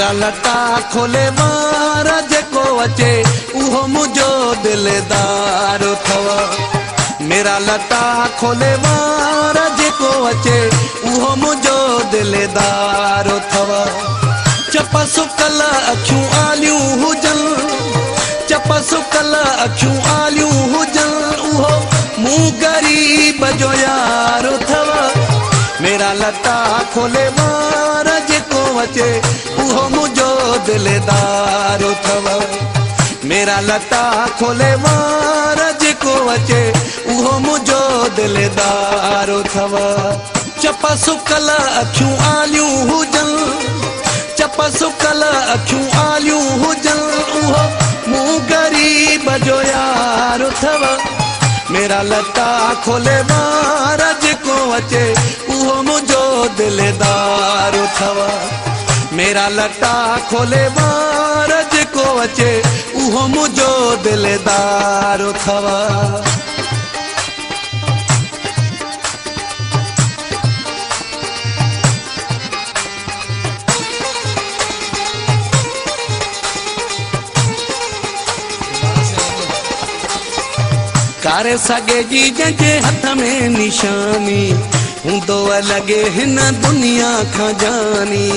मेरा लटा खोले वार जेको अचे उहो मुझो दिलदार थव। मेरा लटा खोले वार जेको अचे उहो मुझो दिलदार थव। चप सुकल अखियूं आलियूं हुजन, चप सुकल अखियूं आलियूं हुजन उहो मूं गरीब जो यार थव। मेरा लटा खोले वार जेको अचे उहो मुझो दिलदार थव। मेरा लटा खोले वार जेको अचे उहो मुझो दिलदार थव। चप सुकल अखियूं आलियूं हुजन, चप सुकल अखियूं आलियूं हुजन उहो मूं गरीब जो यार थव। मेरा लटा खोले वार जेको अचे उहो मुझो दिलदार थव। मेरा लटा खोले वार जेको अचे उहो मुझो दिलदार थव। कारे सगे जी जंहिंजे हथ में निशानी हूंदो लॻे हिन दुनिया खां जानी।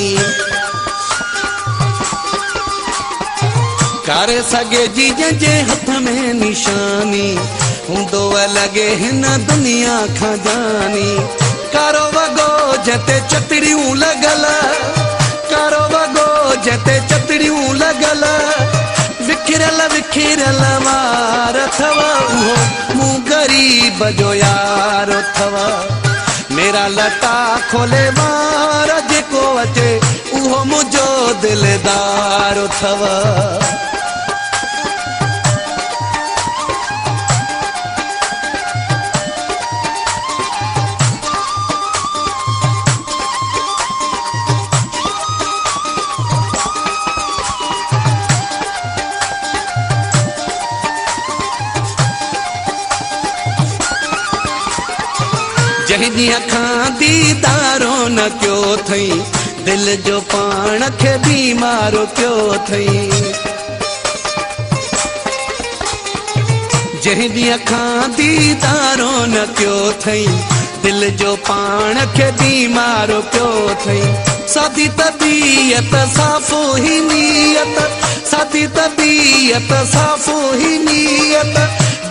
कारे सगे जी जंहिंजे हथ में निशानी हूंदो लॻे हिन दुनिया खां जानी। कारो वॻो जते चतड़ियूं लॻल, कारो वॻो जते चतड़ियूं लॻल विखिरल विखिरल वार थव उहो मूं गरीब जो यार थव। मेरा लटा खोले वार जेको अचे उहो मुझो दिलदार थव। जंहिंजी अखां दीदारो न कयो थई दिल जो पाण खे बीमार कयो थई। जंहिंजी अखां दीदारो न कयो थई दिल जो पाण खे बीमार कयो थई। सादी तबीयत साफ़ो ही नीयत, सादी तबीयत साफ़ो ही नीयत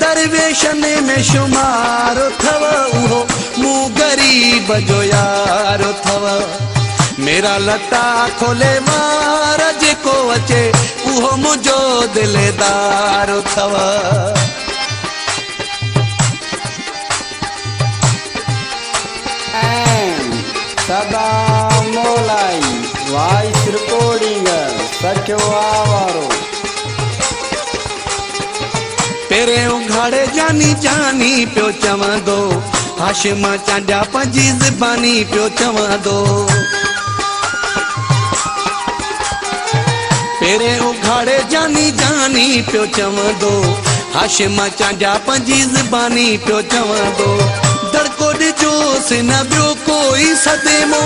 दरवेशन में शुमार थव उहो मूं गरीब जो यार थव। मेरा लटा खोले वार जेको अचे उहो मुझो दिलदार थव। सदा मोलाई वॉइस रिकॉर्डिंग सचवा वारो। तेरे उघाड़े जानी जानी पियो चवंदो हाशिम चांजा पंहिंजी ज़बानी पियो चवंदो। तेरे उघाड़े जानी जानी पियो चवंदो हाशिम चांजा पंहिंजी ज़बानी पियो चवंदो। दड़को ॾिजोसि न ॿियो कोई सदेमो,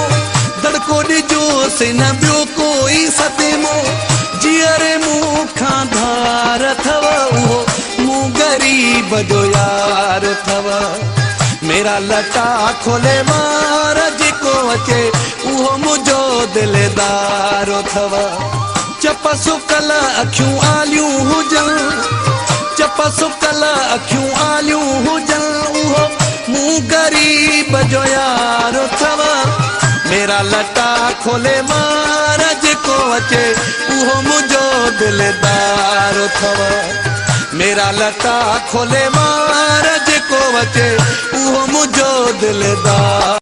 दड़को ॾिजोसि न ॿियो कोई सदेमो जीअरे मूं खां धार थव उहो मूं गरीब जो यार थव। मेरा लटा खोले वार जेको अचे उहो मुझो दिलदार थव। चप सुकल अखियूं आलियूं हुजन, चप सुकल अखियूं आलियूं हुजन उहो मूं गरीब जो यार थव। मेरा लटा खोले वार जेको अचे उहो मुझो दिलदार थव। मेरा लटा खोले वार जेको अचे उहो मुझो दिलदार